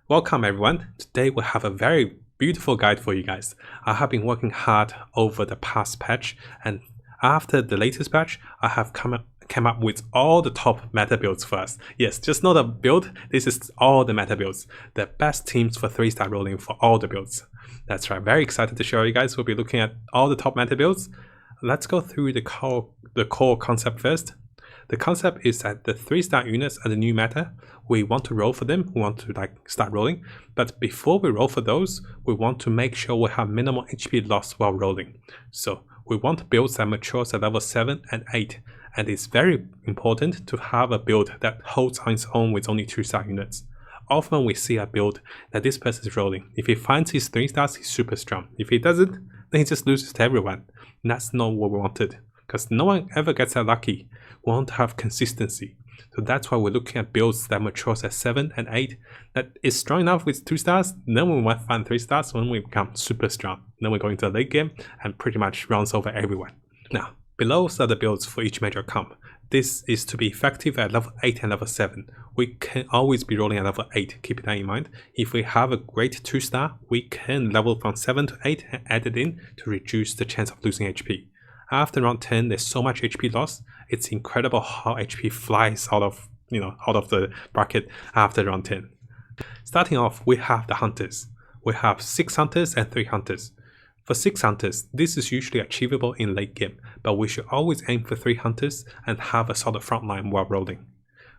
Welcome everyone. Today we have a very beautiful guide for you guys. I have been working hard over the past patch, and after the latest patch, I have came up with all the top meta builds for us. Yes, just not a build, this is all the meta builds. The best teams for 3-star rolling for all the builds. That's right, very excited to show you guys. We'll be looking at all the top meta builds. Let's go through the core concept first. The concept is that the 3-star units are the new meta. We want to roll for them, we want to start rolling, but before we roll for those, we want to make sure we have minimal HP loss while rolling. So we want builds that matures at level 7 and 8, and it's very important to have a build that holds on its own with only 2-star units. Often we see a build that this person is rolling. If he finds his 3 stars, he's super strong. If he doesn't, then he just loses to everyone. And that's not what we wanted, because no one ever gets that lucky. We want to have consistency. So that's why we're looking at builds that matures at 7 and 8, that is strong enough with 2 stars, then we might find 3 stars when we become super strong. Then we go into the late game and pretty much runs over everyone. Now, below are the builds for each major comp. This is to be effective at level 8 and level 7. We can always be rolling at level 8, keep that in mind. If we have a great 2-star, we can level from 7 to 8 and add it in to reduce the chance of losing HP. After round 10, there's so much HP loss. It's incredible how HP flies out of the bracket after round 10. Starting off, we have the hunters. We have 6 hunters and 3 hunters. For 6 hunters, this is usually achievable in late game, but we should always aim for 3 hunters and have a solid front line while rolling.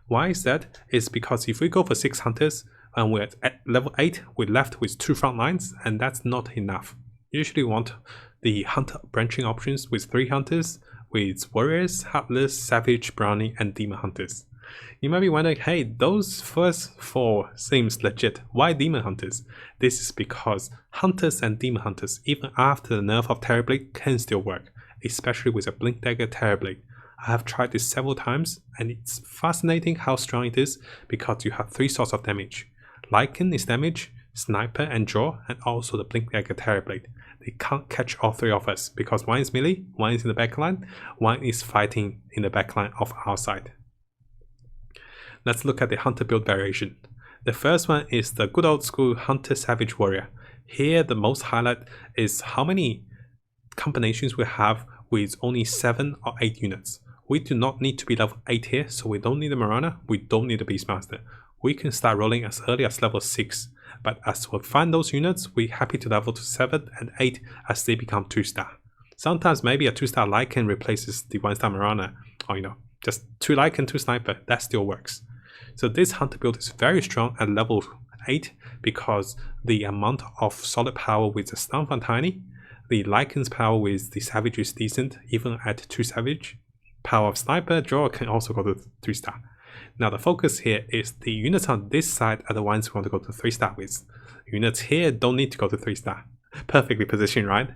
Why is that? It's because if we go for 6 hunters and we're at level 8, we're left with 2 front lines, and that's not enough. Usually we want the hunter branching options with 3 hunters, with warriors, heartless, savage, brownie, and demon hunters. You might be wondering, hey, those first 4 seems legit. Why demon hunters? This is because hunters and demon hunters, even after the nerf of Terrorblade, can still work, especially with a Blink Dagger Terrorblade. I have tried this several times, and it's fascinating how strong it is because you have 3 sorts of damage. Lycan is damage, Sniper and Draw, and also the Blink Dagger Terrorblade. They can't catch all 3 of us because one is melee, one is in the backline, one is fighting in the backline of our side. Let's look at the hunter build variation. The first one is the good old school Hunter Savage Warrior. Here the most highlight is how many combinations we have with only 7 or 8 units. We do not need to be level 8 here, so we don't need a Marana, we don't need a Beastmaster. We can start rolling as early as level 6. But as we find those units, we're happy to level to 7 and 8 as they become 2-star. Sometimes maybe a 2-star Lycan replaces the 1-star Marana, or just 2 Lycan, 2 Sniper, that still works. So this hunter build is very strong at level 8 because the amount of solid power with the stun from Tiny, the Lycan's power with the Savage is decent, even at 2 Savage. Power of Sniper, Draw can also go to 3-star. Now the focus here is the units on this side are the ones we want to go to 3-star with. Units here don't need to go to 3-star. Perfectly positioned, right?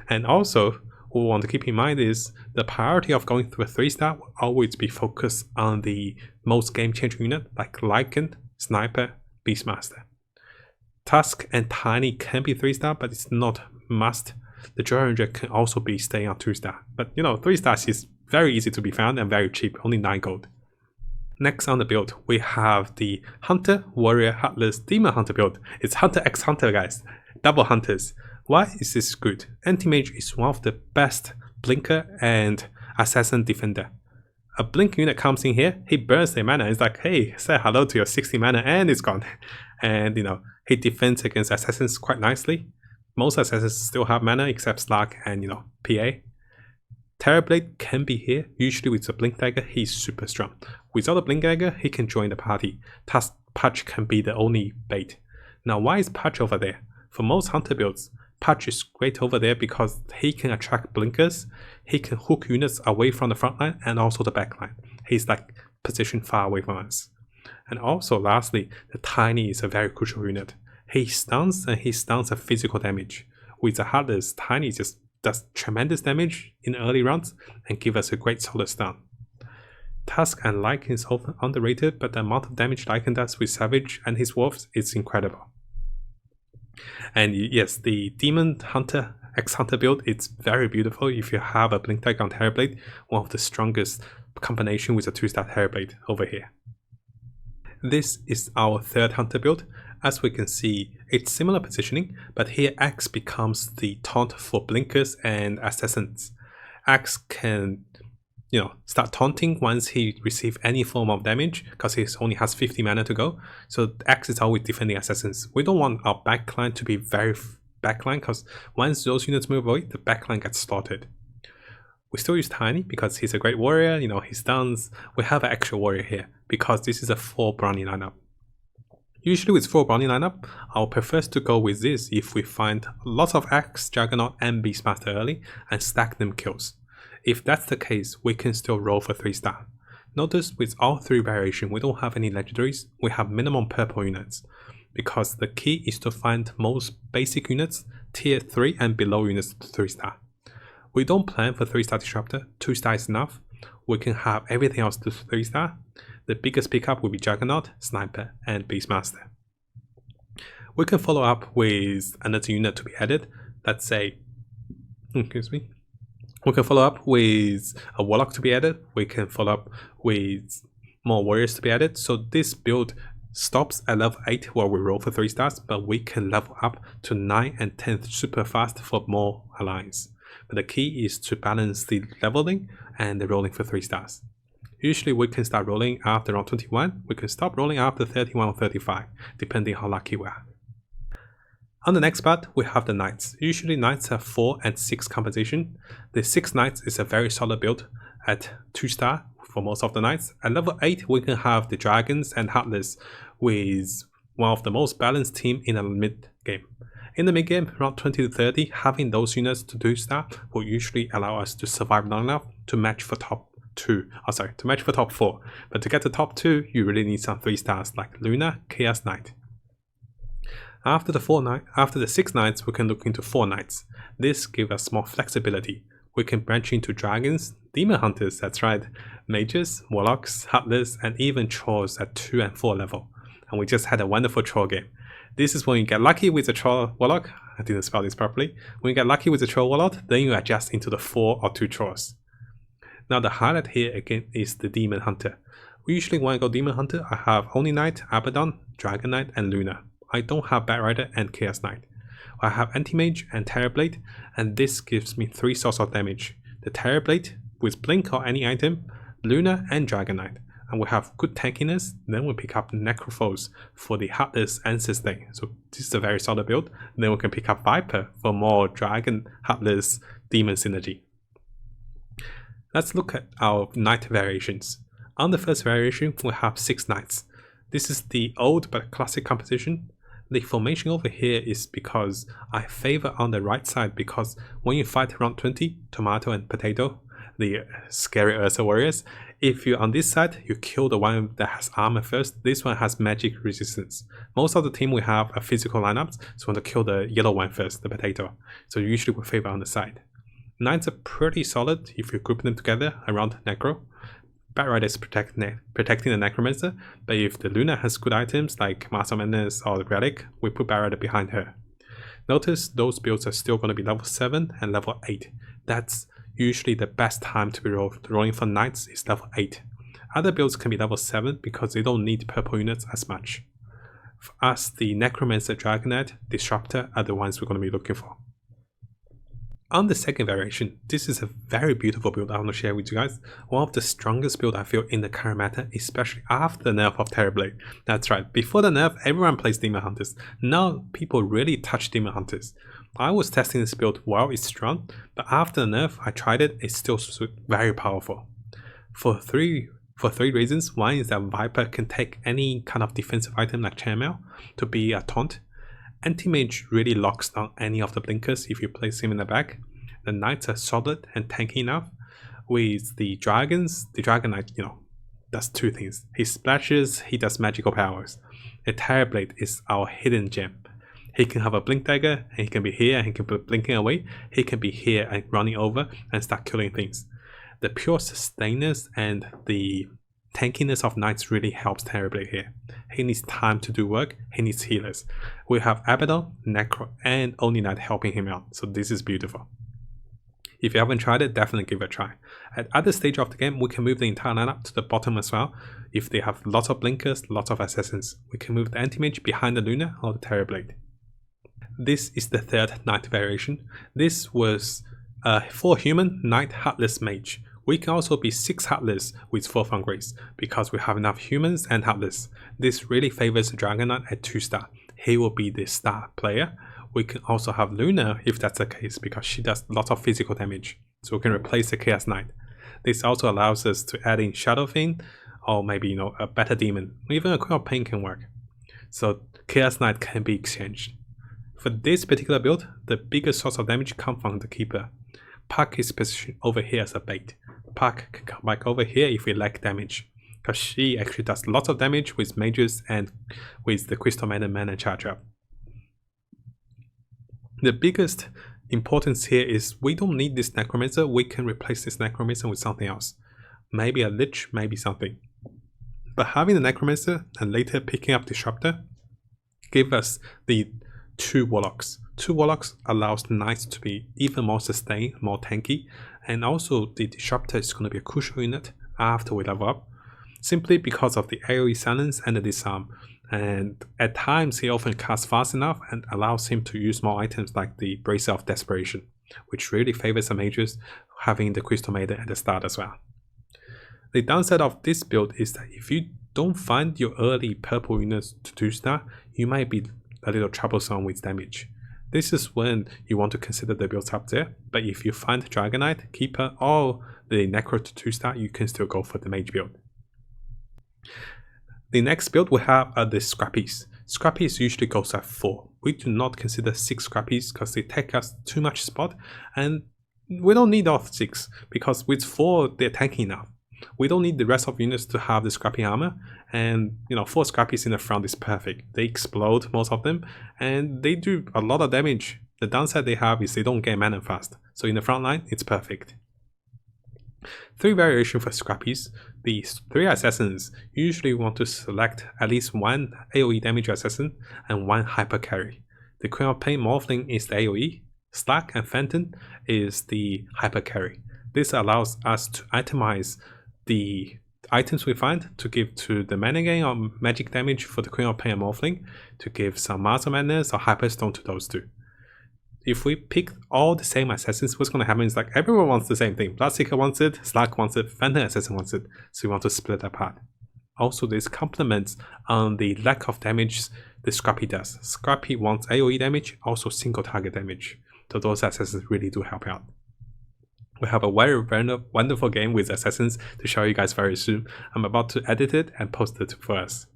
And also, what we want to keep in mind is the priority of going through a 3-star will always be focused on the most game-changing unit like Lycan, Sniper, Beastmaster. Tusk and Tiny can be 3-star, but it's not must. The Joy Ranger can also be staying on 2-star. But 3 stars is very easy to be found and very cheap, only 9 gold. Next on the build, we have the Hunter, Warrior, Heartless, Demon Hunter build. It's Hunter x Hunter, guys. Double Hunters. Why is this good? Anti-Mage is one of the best Blinker and Assassin Defender. A Blink unit comes in here, he burns their mana. It's like, hey, say hello to your 60 mana and it's gone. And he defends against Assassins quite nicely. Most Assassins still have mana except Slug and PA. Terrorblade can be here, usually with the Blink Dagger, he's super strong. Without a Blink Dagger, he can join the party. Patch can be the only bait. Now why is Patch over there? For most Hunter builds, Patch is great over there because he can attract blinkers, he can hook units away from the front line and also the back line. He's positioned far away from us. And also lastly, the Tiny is a very crucial unit. He stuns and he stuns at physical damage. With the Heartless, Tiny just does tremendous damage in early rounds and give us a great solid stun. Tusk and Lycan is often underrated, but the amount of damage Lycan does with Savage and his wolves is incredible. And yes, the Demon Hunter x Hunter build, it's very beautiful if you have a Blink Dagger on Terrorblade, one of the strongest combination with a 2-star Terrorblade over here. This is our third hunter build. As we can see, it's similar positioning, but here X becomes the taunt for blinkers and assassins. X can start taunting once he receives any form of damage, because he only has 50 mana to go. So X is always defending assassins. We don't want our backline to be very backline, because once those units move away, the backline gets slaughtered. We still use Tiny because he's a great warrior, he stuns. We have an extra warrior here because this is a 4 Brownie lineup. Usually with 4 Brownie lineup, I'll prefer to go with this if we find lots of Axe, Juggernaut and Beastmaster early and stack them kills. If that's the case, we can still roll for 3-star. Notice with all 3 variations, we don't have any legendaries, we have minimum purple units. Because the key is to find most basic units, tier 3 and below units 3-star. We don't plan for 3-star Disruptor, 2-star is enough. We can have everything else to 3-star. The biggest pickup will be Juggernaut, Sniper and Beastmaster. We can follow up with another unit to be added. Let's say, we can follow up with a Warlock to be added. We can follow up with more Warriors to be added. So this build stops at level 8 where we roll for 3 stars, but we can level up to 9 and 10 super fast for more alliance. But the key is to balance the leveling and the rolling for 3 stars. Usually we can start rolling after round 21, we can stop rolling after 31 or 35, depending how lucky we are. On the next part, we have the Knights. Usually Knights have 4 and 6 composition. The 6 Knights is a very solid build at 2-star for most of the Knights. At level 8, we can have the Dragons and Heartless with one of the most balanced team in the mid game. In the mid game, around 20 to 30, having those units to 2-star will usually allow us to survive long enough to match for top 4. But to get to top 2, you really need some 3 stars like Luna, Chaos Knight. After the 6 Knights, we can look into 4 Knights. This gives us more flexibility. We can branch into Dragons, Demon Hunters, that's right, Mages, Warlocks, Heartless, and even Trolls at 2 and 4 level. And we just had a wonderful Troll game. This is when you get lucky with the Troll Warlock. I didn't spell this properly. When you get lucky with the Troll Warlock, then you adjust into the 4 or 2 Trolls. Now the highlight here again is the Demon Hunter. We usually want to go Demon Hunter. I have Oni Knight, Abaddon, Dragon Knight, and Luna. I don't have Batrider and Chaos Knight. I have Anti-Mage and Terrorblade, and this gives me 3 sources of damage. The Terrorblade with Blink or any item, Luna and Dragon Knight. And we have good tankiness, then we pick up Necrophos for the Heartless and Sustain. So this is a very solid build. Then we can pick up Viper for more Dragon, Heartless, Demon synergy. Let's look at our Knight variations. On the first variation, we have 6 Knights. This is the old but classic composition. The formation over here is because I favor on the right side, because when you fight round 20, Tomato and Potato, the scary Ursa warriors, if you're on this side, you kill the one that has armor first. This one has magic resistance. Most of the team we have are physical lineups, so we want to kill the yellow one first, the Potato. So usually we favor on the side. Knights are pretty solid if you group them together around Necro. Batrider is protecting the Necromancer, but if the Luna has good items like Master Madness or the Relic, we put Batrider behind her. Notice those builds are still going to be level 7 and level 8. That's usually the best time to be rolling for Knights is level 8. Other builds can be level 7 because they don't need purple units as much. For us, the Necromancer, Dragon Knight, Disruptor are the ones we're going to be looking for. On the second variation, this is a very beautiful build I want to share with you guys. One of the strongest build I feel in the current meta, especially after the nerf of Terrorblade. That's right, before the nerf, everyone plays Demon Hunters. Now people really touch Demon Hunters. I was testing this build while it's strong, but after the nerf, I tried it, it's still very powerful. For three reasons. One is that Viper can take any kind of defensive item like Chainmail to be a taunt. Anti-Mage really locks down any of the blinkers if you place him in the back. The Knights are solid and tanky enough. With the Dragons, the Dragon Knight, does 2 things. He splashes, he does magical powers. The Terrorblade is our hidden gem. He can have a blink dagger, and he can be here and he can be blinking away. He can be here and running over and start killing things. The pure sustainers and the tankiness of Knights really helps Terrorblade here. He needs time to do work, he needs healers. We have Abaddon, Necro, and Oni Knight helping him out, so this is beautiful. If you haven't tried it, definitely give it a try. At other stage of the game, we can move the entire lineup to the bottom as well. If they have lots of blinkers, lots of assassins, we can move the anti-mage behind the Luna or the Terrorblade. This is the third knight variation. This was 4 human knight heartless mage. We can also be 6 heartless with 4 Fang Grace because we have enough humans and heartless. This really favors the Dragon Knight at 2-star. He will be the star player. We can also have Luna if that's the case because she does lots of physical damage. So we can replace the Chaos Knight. This also allows us to add in Shadow Fiend or maybe a better demon. Even a Queen of Pain can work. So Chaos Knight can be exchanged. For this particular build, the biggest source of damage comes from the Keeper. Puck is positioned over here as a bait. Puck can come back over here if we lack damage, because she actually does lots of damage with mages and with the Crystal Maiden mana charge up. The biggest importance here is we don't need this Necromancer. We can replace this Necromancer with something else. Maybe a Lich, maybe something. But having the Necromancer and later picking up Disruptor give us the 2 Warlocks. 2 Warlocks allows Knights to be even more sustained, more tanky, and also the Disruptor is going to be a crucial unit after we level up, simply because of the AoE silence and the disarm. And at times he often casts fast enough and allows him to use more items like the Bracer of Desperation, which really favors the mages, having the Crystal Maiden at the start as well. The downside of this build is that if you don't find your early purple units to 2-star, you might be a little troublesome with damage. This is when you want to consider the builds up there, but if you find Dragon Knight, Keeper, or the Necro to 2-star, you can still go for the mage build. The next build we have are the Scrappies. Scrappies usually goes at 4. We do not consider 6 Scrappies because they take us too much spot, and we don't need all 6 because with 4 they're tanky enough. We don't need the rest of units to have the Scrappy armor, and 4 Scrappies in the front is perfect. They explode, most of them, and they do a lot of damage. The downside they have is they don't get mana fast, so in the front line it's perfect. 3 variations for Scrappies. These 3 assassins usually want to select at least 1 AoE damage assassin and 1 hyper carry. The Queen of Pain Morphling is the AoE, Slack and Phantom is the hyper carry. This allows us to itemize the items we find to give to the mana gain or magic damage for the Queen of Pain and Morphling, to give some Mars of Madness or Hyperstone to those 2. If we pick all the same assassins, what's going to happen is like everyone wants the same thing. Bloodseeker wants it, Slack wants it, Phantom Assassin wants it, so we want to split apart. Also, this complements on the lack of damage the Scrappy does. Scrappy wants AoE damage, also single target damage, so those assassins really do help out. We have a very wonderful game with assassins to show you guys very soon. I'm about to edit it and post it for us.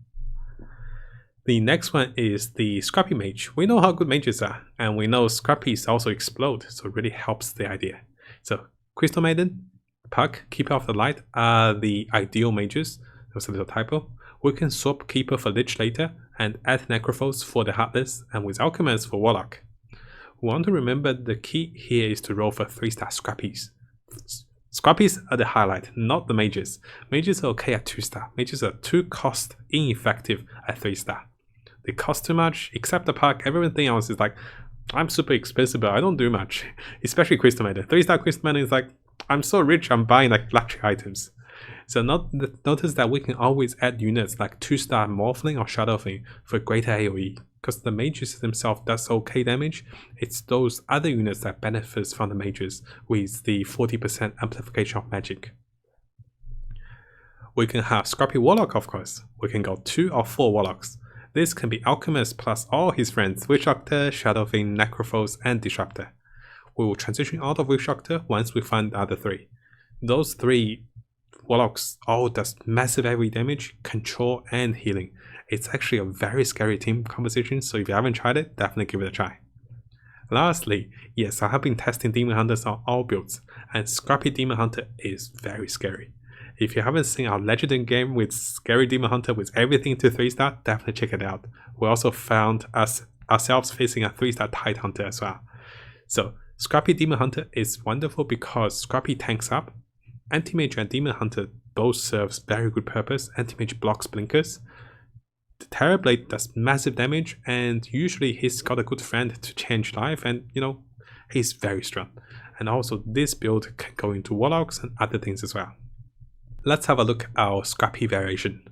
The next one is the Scrappy Mage. We know how good mages are, and we know Scrappies also explode, so it really helps the idea. So Crystal Maiden, Puck, Keeper of the Light are the ideal mages. There was a little typo. We can swap Keeper for Lich later and add Necrophos for the Heartless, and with Alchemist for Warlock. We want to remember the key here is to roll for 3-star Scrappies. Scrappies are the highlight, not the mages. Mages are okay at 2-star. Mages are too cost ineffective at 3-star. They cost too much, except the Puck. Everything else is like, I'm super expensive, but I don't do much. Especially Crystal Maiden. 3-star Crystal Maiden is like, I'm so rich, I'm buying like luxury items. So notice that we can always add units like 2-star Morphling or Shadow Fiend for greater AoE. Because the mages themselves does okay damage, it's those other units that benefits from the mages with the 40% amplification of magic. We can have Scrappy Warlock, of course. We can go 2 or 4 Warlocks. This can be Alchemist plus all his friends, Witch Doctor, Shadow Fiend, Necrophos, and Disruptor. We will transition out of Witch Doctor once we find the other 3. Those 3 Warlocks all does massive AoE damage, control, and healing. It's actually a very scary team composition, so if you haven't tried it, definitely give it a try. Lastly, yes, I have been testing Demon Hunters on all builds, and Scrappy Demon Hunter is very scary. If you haven't seen our legendary game with Scary Demon Hunter with everything to 3-star, definitely check it out. We also found ourselves facing a 3-star Tide Hunter as well. So, Scrappy Demon Hunter is wonderful because Scrappy tanks up. Anti-Mage and Demon Hunter both serves very good purpose. Anti-Mage blocks blinkers. The Terrorblade does massive damage, and usually he's got a good friend to change life, and he's very strong. and also this build can go into Warlocks and other things as well. Let's have a look at our Scrappy variation.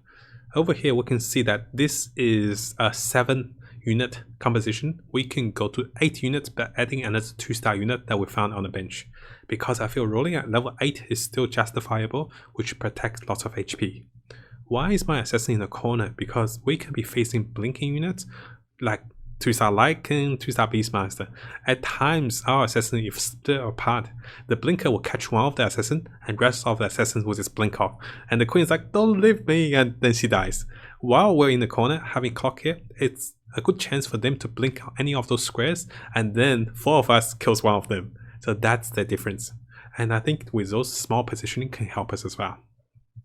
Over here we can see that this is a 7 unit composition. We can go to 8 units by adding another 2-star unit that we found on the bench, because I feel rolling at level 8 is still justifiable, which protects lots of HP. Why is my assassin in the corner? Because we can be facing blinking units like 2-star Lycan, 2-star Beastmaster. At times our assassin, if split apart, the blinker will catch one of the assassin and rest of the assassins will just blink off, and the queen's like, don't leave me, and then she dies. While we're in the corner having clock here, it's a good chance for them to blink any of those squares, and then 4 of us kills one of them. So that's the difference, and I think with those small positioning can help us as well.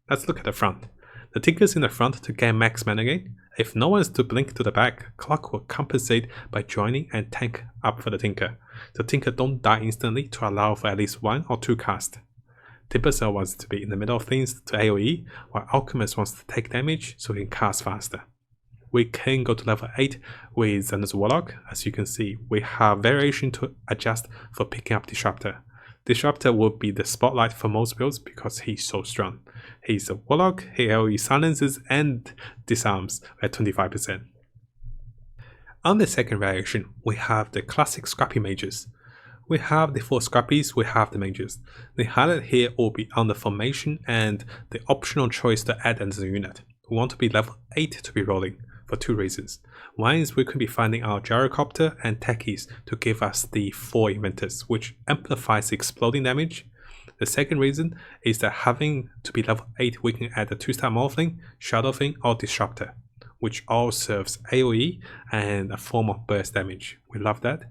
Let's look at the front. The Tinker's in the front to get max mana gain. If no one is to blink to the back, Clock will compensate by joining and tank up for the Tinker. The Tinker don't die instantly to allow for at least 1 or 2 casts. Timbersaw wants to be in the middle of things to AoE, while Alchemist wants to take damage so he can cast faster. We can go to level 8 with another Warlock. As you can see, we have variation to adjust for picking up Disruptor. Disruptor will be the spotlight for most builds because he's so strong. He's a Warlock, he AoE silences and disarms at 25%. On the second variation, we have the classic Scrappy Mages. We have the 4 Scrappies, we have the Mages. The highlight here will be on the formation and the optional choice to add another unit. We want to be level 8 to be rolling, for 2 reasons. One is we could be finding our Gyrocopter and Techies to give us the 4 Inventors, which amplifies the exploding damage. The second reason is that having to be level 8, we can add a 2-star Morphling, Shadowfang or Disruptor, which all serves AoE and a form of burst damage. We love that,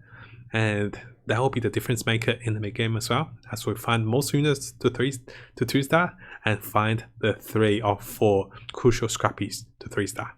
and that will be the difference maker in the mid game as well, as we find most units to 2-star and find the 3 or 4 crucial Scrappies to 3-star.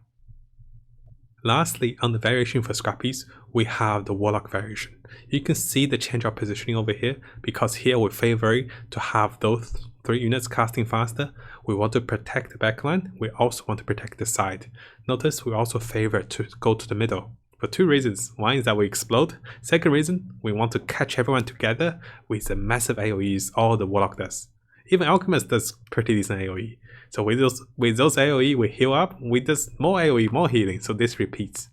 Lastly, on the variation for Scrappies, we have the Warlock variation. You can see the change of positioning over here, because here we're favoring to have those 3 units casting faster. We want to protect the backline, we also want to protect the side. Notice we also favor to go to the middle, for 2 reasons. One is that we explode. Second reason, we want to catch everyone together with the massive AoEs all the Warlock does. Even Alchemist does pretty decent AoE. So with those AoE, we heal up, with this more AoE, more healing, so this repeats.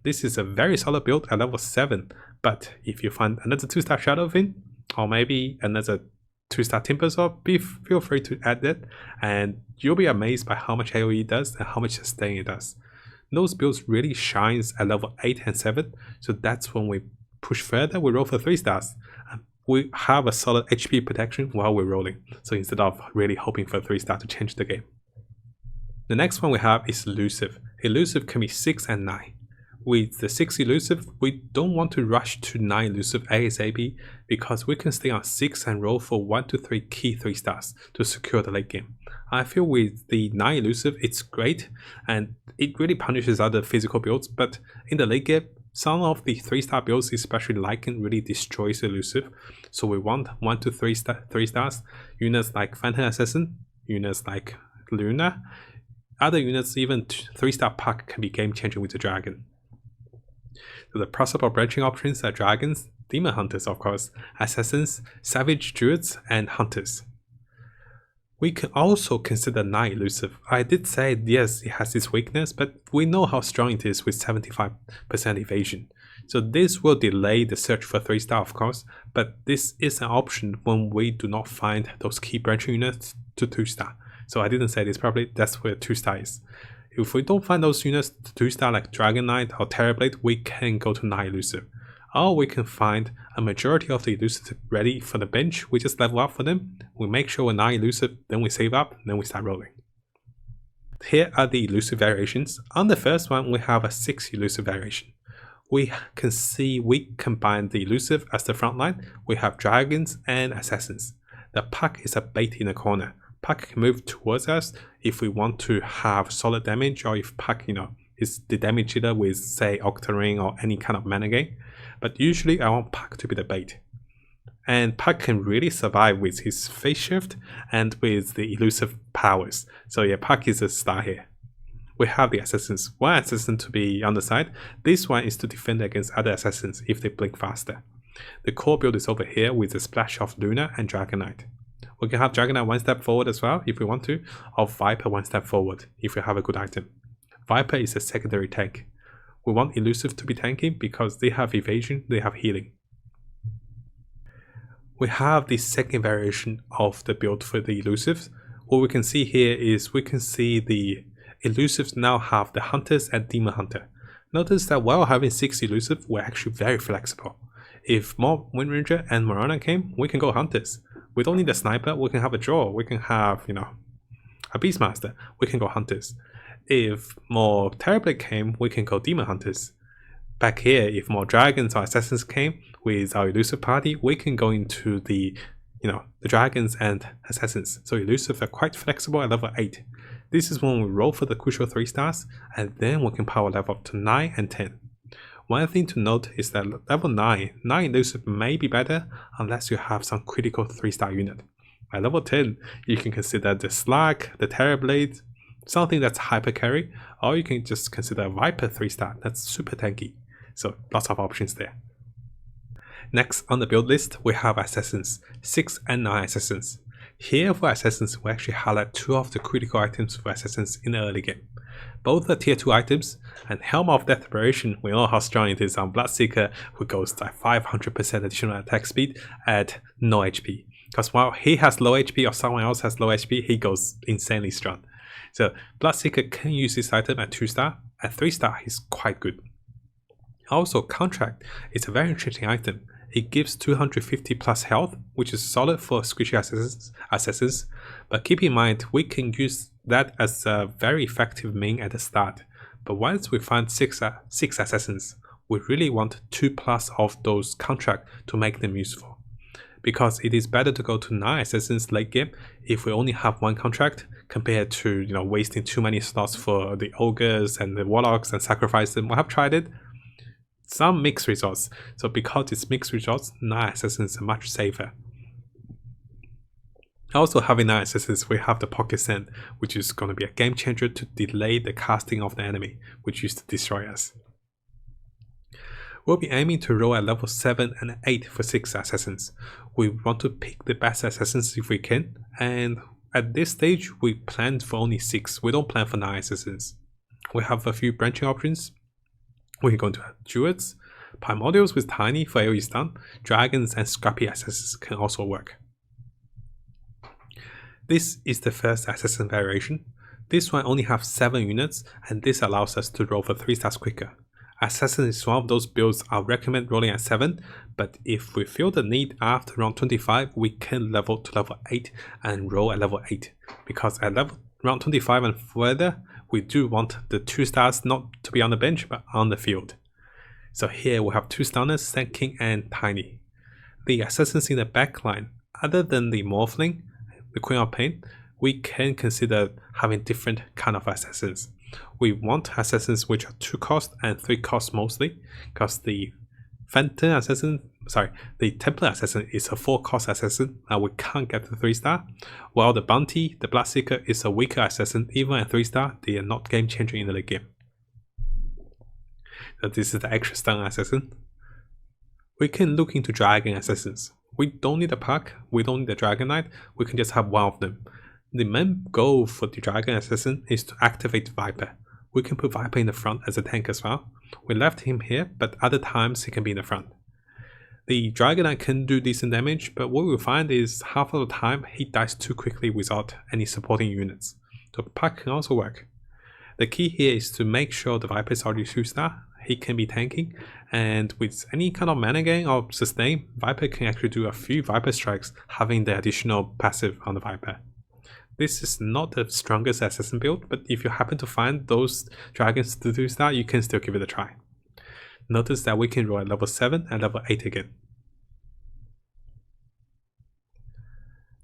This is a very solid build at level 7, but if you find another 2-star Shadowfang, or maybe another 2-star Timbersaw, feel free to add that, and you'll be amazed by how much AoE it does and how much sustain it does. Those builds really shines at level 8 and 7, so that's when we push further, we roll for 3 stars. We have a solid HP protection while we're rolling, so instead of really hoping for 3-star to change the game. The next one we have is Elusive. Elusive can be 6 and 9. With the 6 Elusive, we don't want to rush to 9 Elusive ASAP, because we can stay on 6 and roll for 1 to 3 key 3-stars to secure the late game. I feel with the 9 Elusive, it's great, and it really punishes other physical builds, but in the late game, some of the 3-star builds, especially Lycan, really destroys Elusive, so we want 1 to 3 stars, units like Phantom Assassin, units like Luna, other units, even 3-star Puck can be game changing with the Dragon. So the possible branching options are Dragons, Demon Hunters of course, Assassins, Savage Druids and Hunters. We can also consider 9 Elusive. I did say yes, it has this weakness, but we know how strong it is with 75% evasion. So this will delay the search for 3-star of course, but this is an option when we do not find those key branching units to 2-star. So I didn't say this properly, that's where 2-star is. If we don't find those units to 2-star like Dragon Knight or Terrorblade, we can go to 9 Elusive. Or we can find a majority of the Elusive ready for the bench, we just level up for them, we make sure we're 9 Elusive, then we save up, then we start rolling. Here are the Elusive variations. On the first one, we have a 6 Elusive variation. We can see we combine the Elusive as the front line, we have Dragons and Assassins. The Puck is a bait in the corner. Puck can move towards us if we want to have solid damage, or if Puck, is the damage dealer with say Octarine or any kind of mana gain. But usually I want Puck to be the bait. And Puck can really survive with his phase shift and with the Elusive powers. So yeah, Puck is a star here. We have the Assassins. One Assassin to be on the side. This one is to defend against other Assassins if they blink faster. The core build is over here with a splash of Luna and Dragon Knight. We can have Dragon Knight one step forward as well if we want to, or Viper one step forward if we have a good item. Viper is a secondary tank. We want Elusive to be tanking because they have evasion, they have healing. We have the second variation of the build for the Elusives. What we can see here is we can see the Elusives now have the Hunters and Demon Hunter. Notice that while having 6 Elusive, we're actually very flexible. If more Wind Ranger and Marana came, we can go Hunters. We don't need a Sniper, we can have a Draw, we can have, a Beastmaster, we can go Hunters. If more Terrorblade came, we can go Demon Hunters. Back here, if more Dragons or Assassins came with our Elusive party, we can go into the Dragons and Assassins. So Elusive are quite flexible at level 8. This is when we roll for the crucial 3 stars, and then we can power level up to 9 and 10. One thing to note is that level 9 Elusive may be better unless you have some critical 3-star unit. At level 10, you can consider the Slag, the Terrorblade, something that's hyper carry, or you can just consider Viper 3-star that's super tanky. So lots of options there. Next on the build list, we have Assassins, 6 and 9 Assassins. Here for Assassins, we actually highlight 2 of the critical items for Assassins in the early game. Both are tier 2 items, and Helm of Death Preparation, we know how strong it is on Bloodseeker, who goes to 500% additional attack speed at no HP. Because while he has low HP or someone else has low HP, he goes insanely strong. So Bloodseeker can use this item at 2-star, at 3-star he's quite good. Also, Contract is a very interesting item. It gives 250 plus health, which is solid for squishy assassins, but keep in mind we can use that as a very effective main at the start. But once we find 6 assassins, we really want 2 plus of those contract to make them useful. Because it is better to go to 9 assassins late game if we only have 1 contract compared to wasting too many slots for the ogres and the warlocks and sacrifice them. I have tried it. Some mixed results, so because it's mixed results, 9 assassins are much safer. Also, having 9 assassins, we have the Pocket Sand, which is going to be a game changer to delay the casting of the enemy, which used to destroy us. We'll be aiming to roll at level 7 and 8 for 6 assassins. We want to pick the best assassins if we can, and at this stage we planned for only 6, we don't plan for 9 assassins. We have a few branching options. We can go into Druids, Primordials with Tiny for AoE stun, Dragons and Scrappy assassins can also work. This is the first assassin variation. This one only has 7 units, and this allows us to roll for 3 stars quicker. Assassin is one of those builds I recommend rolling at 7, but if we feel the need after round 25, we can level to level 8 and roll at level 8, because at round 25 and further, we do want the 2 stars not to be on the bench but on the field. So here we have 2 stunners, Sand King and Tiny. The assassins in the backline, other than the Morphling, the Queen of Pain, we can consider having different kind of assassins. We want assassins which are 2 cost and 3 cost mostly, because the the Templar Assassin is a 4 cost assassin and we can't get the 3-star, while the Bounty, the Bloodseeker, is a weaker assassin. Even at 3-star, they are not game changing in the late game. So this is the extra stun assassin. We can look into Dragon Assassins. We don't need a pack, we don't need a Dragon Knight, we can just have one of them. The main goal for the Dragon Assassin is to activate Viper. We can put Viper in the front as a tank as well. We left him here, but other times he can be in the front. The Dragon Knight can do decent damage, but what we find is half of the time he dies too quickly without any supporting units. So pack can also work. The key here is to make sure the Viper is already 2-star, he can be tanking, and with any kind of mana gain or sustain, Viper can actually do a few Viper strikes having the additional passive on the Viper. This is not the strongest assassin build, but if you happen to find those dragons to 2-star, you can still give it a try. Notice that we can roll at level 7 and level 8 again.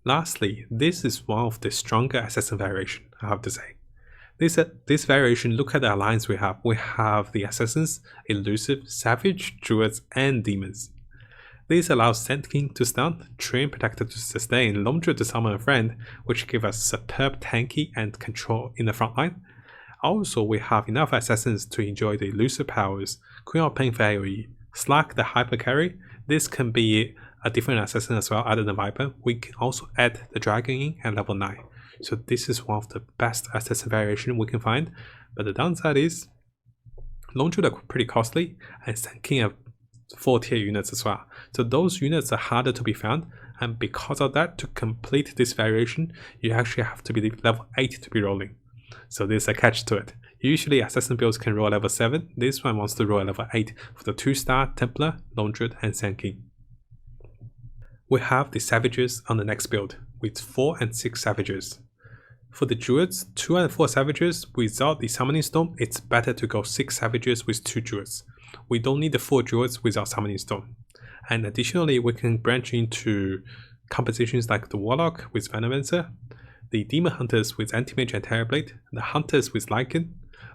Lastly, this is one of the stronger assassin variation, I have to say. This variation, look at the alliance we have. We have the assassins, Elusive, Savage, Druids, and Demons. This allows Sand King to stun, Treant Protector to sustain, Lone Druid to summon a friend, which give us superb tanky and control in the front line. Also, we have enough assassins to enjoy the Elusive powers, Queen of Pain for AoE, Slack the hyper carry, This can be a different assassin as well other than Viper. We can also add the Dragon in at level 9. So this is one of the best assassin variation we can find. But the downside is Lone Druid are pretty costly, and Sand King are 4 tier units as well. So those units are harder to be found, and because of that, to complete this variation, you actually have to be level 8 to be rolling. So there's a catch to it. Usually assassin builds can roll level 7, this one wants to roll level 8 for the 2-star Templar, Lone Druid and Sand King. We have the Savages on the next build, with 4 and 6 Savages. For the Druids, 2 and 4 Savages, without the Summoning Stone, it's better to go 6 Savages with 2 Druids. We don't need the 4 Druids without Summoning Stone. And additionally, we can branch into compositions like the Warlock with Venomancer, the Demon Hunters with Anti-Mage and Terrorblade, the Hunters with Lycan,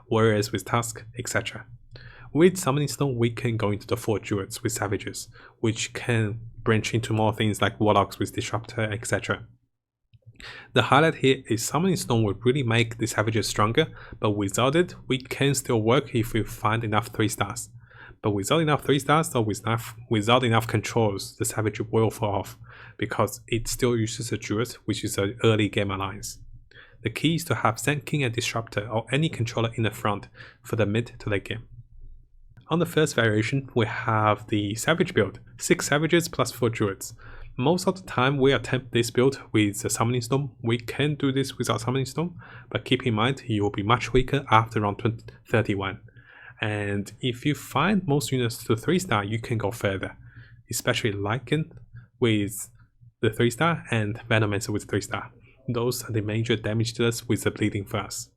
Warriors with Tusk, etc. With Summoning Stone, we can go into the 4 Druids with Savages, which can branch into more things like Warlocks with Disruptor, etc. The highlight here is Summoning Stone will really make the Savages stronger, but without it, we can still work if we find enough 3 stars. But without enough 3 stars or without enough controls, the Savage will fall off, because it still uses a Druid, which is an early game alliance. The key is to have Sand King and Disruptor or any controller in the front for the mid to late game. On the first variation, we have the Savage build, 6 Savages plus 4 Druids. Most of the time we attempt this build with the Summoning Stone. We can do this without Summoning Stone, but keep in mind you will be much weaker after round 31. And if you find most units to 3-star, you can go further, especially Lycan with the 3-star and Venomancer with 3-star. Those are the major damage dealers with the Bleeding Fast.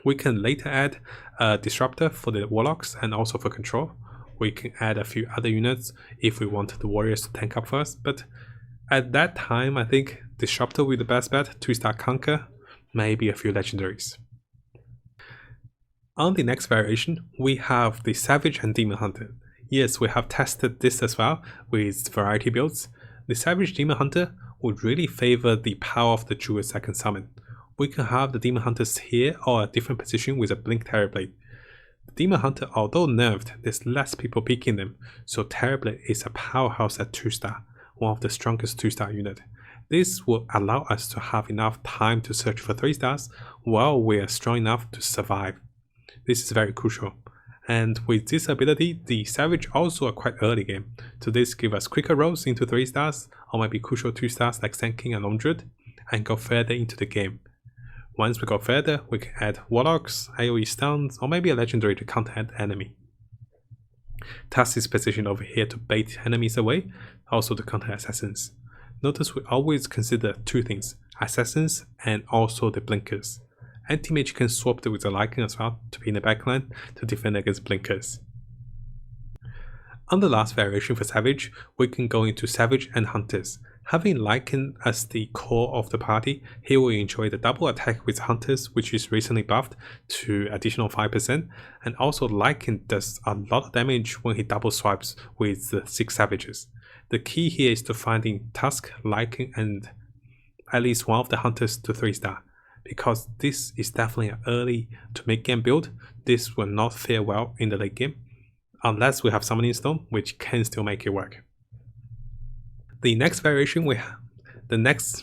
We can later add a Disruptor for the Warlocks and also for control. We can add a few other units if we want the Warriors to tank up first, but at that time I think Disruptor will be the best bet, 2-star Conquer, maybe a few legendaries. On the next variation, we have the Savage and Demon Hunter. Yes, we have tested this as well with variety builds. The Savage Demon Hunter would really favor the power of the Druids that can summon. We can have the Demon Hunters here or a different position with a Blink Terrorblade. The Demon Hunter, although nerfed, there's less people picking them, so Terrorblade is a powerhouse at 2-star, one of the strongest 2-star unit. This will allow us to have enough time to search for 3 stars while we are strong enough to survive. This is very crucial. And with this ability, the Savage also are quite early game, so this gives us quicker rolls into 3 stars or maybe crucial 2 stars like Sand King and Lone Druid, and go further into the game. Once we go further, we can add Warlocks, AoE stuns, or maybe a legendary to counter an enemy. Tusk is positioned over here to bait enemies away, also to counter assassins. Notice we always consider 2 things, assassins and also the blinkers. Anti-Mage can swap with the Lycan as well to be in the backline to defend against blinkers. On the last variation for Savage, we can go into Savage and Hunters. Having Lycan as the core of the party, he will enjoy the double attack with Hunters, which is recently buffed to additional 5%, and also Lycan does a lot of damage when he double swipes with the 6 Savages. The key here is to finding Tusk, Lycan, and at least one of the Hunters to 3-star. Because this is definitely an early to mid game build, this will not fare well in the late game, unless we have Summoning Stone, which can still make it work. The next variation the next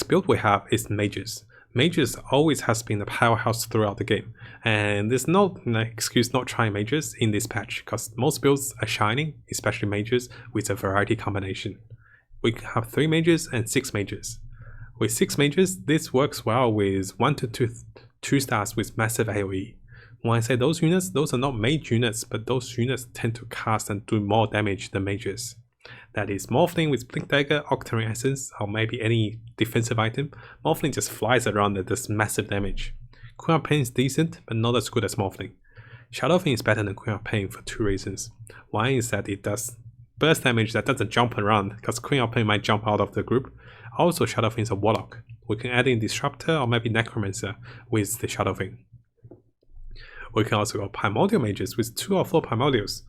build we have is Mages. Mages always has been a powerhouse throughout the game, and there's no excuse not trying Mages in this patch, because most builds are shining, especially Mages with a variety combination. We can have 3 Mages and 6 Mages. With 6 Mages, this works well with 1 to 2 stars with massive AoE. When I say those units, those are not mage units, but those units tend to cast and do more damage than mages. That is, Morphling with Blink Dagger, Octarine Essence, or maybe any defensive item. Morphling just flies around and does massive damage. Queen of Pain is decent, but not as good as Morphling. Shadow Fiend is better than Queen of Pain for 2 reasons. One is that it does burst damage that doesn't jump around, because Queen of Pain might jump out of the group. Also, Shadow Fiend is a Warlock. We can add in Disruptor or maybe Necromancer with the Shadow Fiend. We can also go Primordial Mages with 2 or 4 Primordials.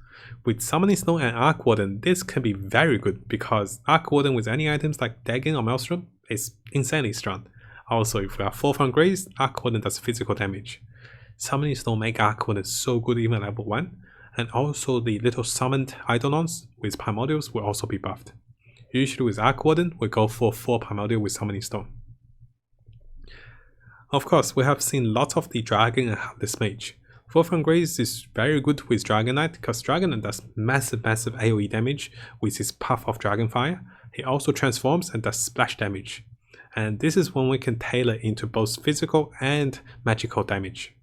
With Summoning Stone and Arc Warden, this can be very good because Arc Warden with any items like Dagon or Maelstrom is insanely strong. Also, if we have Forefront Grace, Arc Warden does physical damage. Summoning Stone make Arc Warden so good even level 1, And also the little summoned Eidolons with Primordials will also be buffed. Usually with Arc Warden, we go for 4 Primordial with Summoning Stone. Of course, we have seen lots of the Dragon and Heartless Mage. 4 from Grace is very good with Dragon Knight because Dragon Knight does massive AoE damage with his Path of Dragonfire. He also transforms and does splash damage. And this is when we can tailor into both physical and magical damage.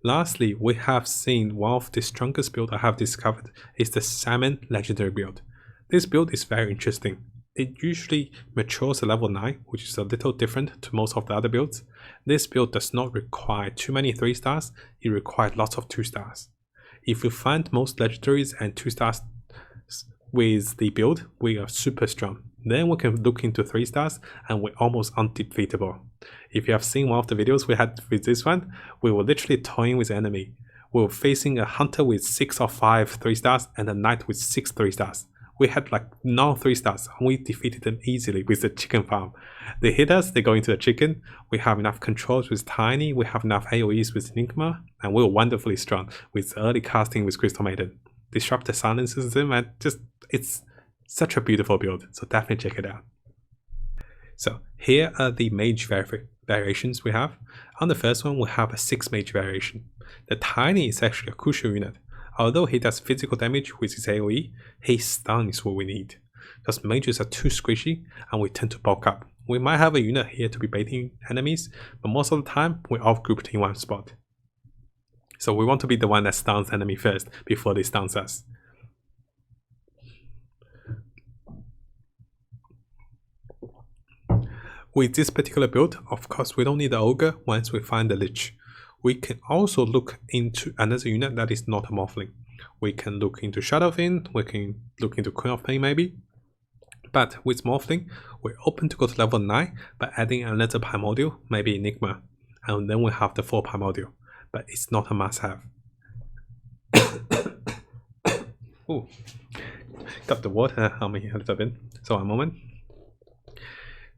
Lastly, we have seen one of the strongest build I have discovered is the Salmon Legendary build. This build is very interesting. It usually matures at level 9, which is a little different to most of the other builds. This build does not require too many 3 stars, it requires lots of 2 stars. If we find most legendaries and 2 stars with the build, we are super strong. Then we can look into 3 stars and we're almost undefeatable. If you have seen one of the videos we had with this one, we were literally toying with the enemy. We were facing a hunter with 6 or 5 3 stars and a knight with 6 3 stars. We had like no 3 stars and we defeated them easily with the chicken farm. They hit us, they go into the chicken. We have enough controls with Tiny, we have enough AoEs with Enigma, and we're wonderfully strong with early casting with Crystal Maiden. Disruptor silences them and it's such a beautiful build, so definitely check it out. So here are the mage variations we have. On the first one, we have a 6 mage variation. The Tiny is actually a crucial unit. Although he does physical damage with his AoE, his stun is what we need. Because mages are too squishy and we tend to bulk up. We might have a unit here to be baiting enemies, but most of the time we're all grouped in one spot. So we want to be the one that stuns enemy first before they stun us. With this particular build, of course we don't need the Ogre once we find the Lich. We can also look into another unit that is not a Morphling. We can look into Shadowfiend, we can look into Queen of Pain maybe. But with Morphling, we're open to go to level 9 by adding another Primordial, maybe Enigma. And then we have the 4 Primordial. But it's not a must-have. Ooh, got the water on me a little bit, so a moment.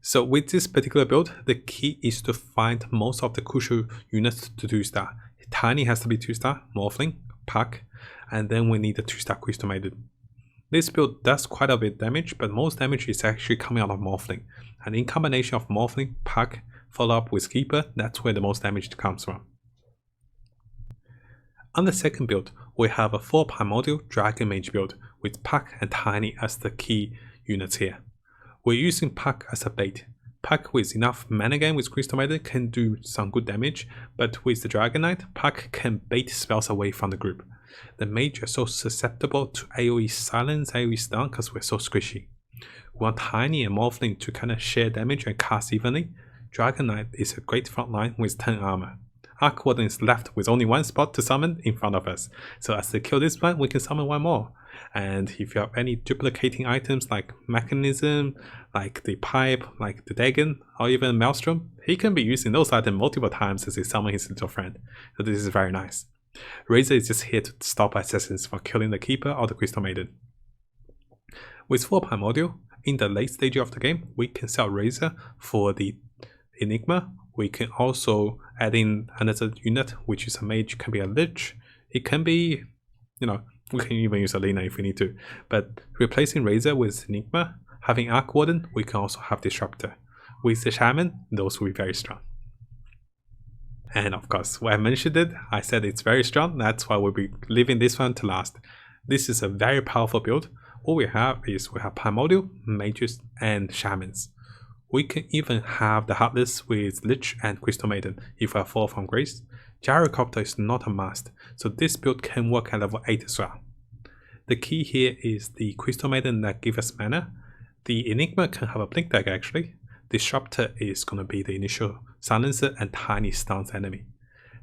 So with this particular build, the key is to find most of the crucial units to 2 star. Tiny has to be 2 star, Morphling, Puck, and then we need a 2 star Crystal Maiden. This build does quite a bit of damage, but most damage is actually coming out of Morphling. And in combination of Morphling, Puck, follow up with Keeper, that's where the most damage comes from. On the second build, we have a 4 Primordial Dragon Mage build with Puck and Tiny as the key units here. We're using Puck as a bait. Puck with enough mana gain with Crystal Maiden can do some good damage, but with the Dragon Knight, Puck can bait spells away from the group. The mage are so susceptible to AoE silence, AoE stun because we're so squishy. We want Tiny and Morphling to kind of share damage and cast evenly. Dragon Knight is a great frontline with 10 armor. Arc Warden is left with only 1 spot to summon in front of us, so as they kill this one, we can summon 1 more. And if you have any duplicating items like Mechanism, like the Pipe, like the Dagon, or even Maelstrom, he can be using those items multiple times as he summons his little friend, so this is very nice. Razor is just here to stop assassins from killing the Keeper or the Crystal Maiden. With 4 Primordial, in the late stage of the game, we can sell Razor for the Enigma. We can also add in another unit, which is a mage, can be a Lich. It can be, we can even use a Lena if we need to. But replacing Razor with Enigma, having Arc Warden, we can also have Disruptor. With the Shaman, those will be very strong. And of course, when I mentioned it, I said it's very strong. That's why we'll be leaving this one to last. This is a very powerful build. All we have is we have Primordial, Mages, and Shamans. We can even have the Heartless with Lich and Crystal Maiden if we have 4 from Grace. Gyrocopter is not a must, so this build can work at level 8 as well. The key here is the Crystal Maiden that gives us mana. The Enigma can have a Blink Dagger actually. Disruptor is going to be the initial silencer and Tiny stuns enemy.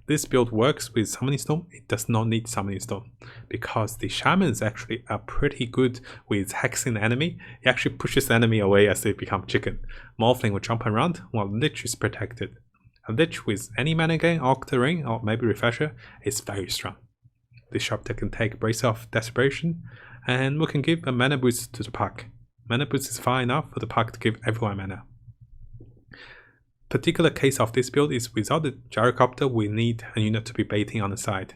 This build works with Summoning Stone. It does not need Summoning Stone because the Shamans actually are pretty good with hexing the enemy. It actually pushes the enemy away as they become chicken. Morphling will jump around while Lich is protected. A Lich with any mana gain, Octa Ring, or maybe Refresher is very strong. Disruptor can take Brace of Desperation, and we can give a mana boost to the Puck. Mana boost is far enough for the Puck to give everyone mana. Particular case of this build is without the Gyrocopter, we need a unit to be baiting on the side.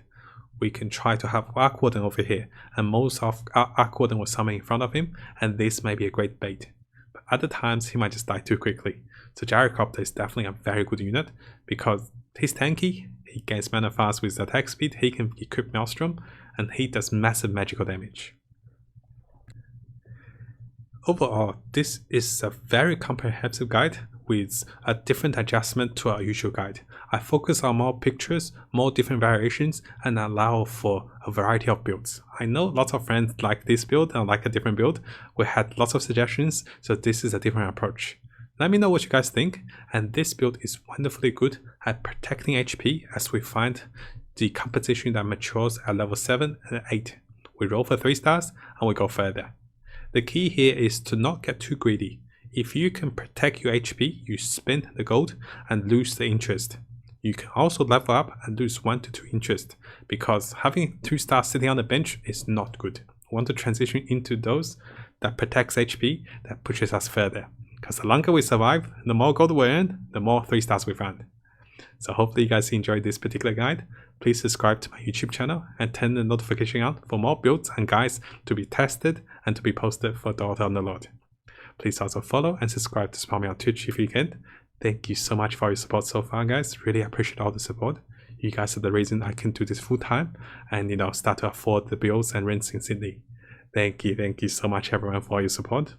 we can try to have Arc Warden over here, and most of Arc Warden will summon in front of him, and this may be a great bait. But other times he might just die too quickly. So Gyrocopter is definitely a very good unit because he's tanky, he gains mana fast with attack speed, he can equip Maelstrom, and he does massive magical damage. Overall, this is a very comprehensive guide with a different adjustment to our usual guide. I focus on more pictures, more different variations, and allow for a variety of builds. I know lots of friends like this build and like a different build. We had lots of suggestions, so this is a different approach. Let me know what you guys think, and this build is wonderfully good at protecting HP as we find the composition that matures at level 7 and 8. We roll for 3 stars and we go further. The key here is to not get too greedy. If you can protect your HP, you spend the gold and lose the interest. You can also level up and lose 1 to 2 interest, because having 2 stars sitting on the bench is not good. We want to transition into those that protects HP, that pushes us further. Because the longer we survive, the more gold we earn, the more 3 stars we find. So hopefully you guys enjoyed this particular guide. Please subscribe to my YouTube channel and turn the notification on for more builds and guides to be tested and to be posted for Dota Underlords. Please also follow and subscribe to support me on Twitch if you can. Thank you so much for your support so far, guys. Really appreciate all the support. You guys are the reason I can do this full time and start to afford the bills and rents in Sydney. Thank you so much everyone for your support.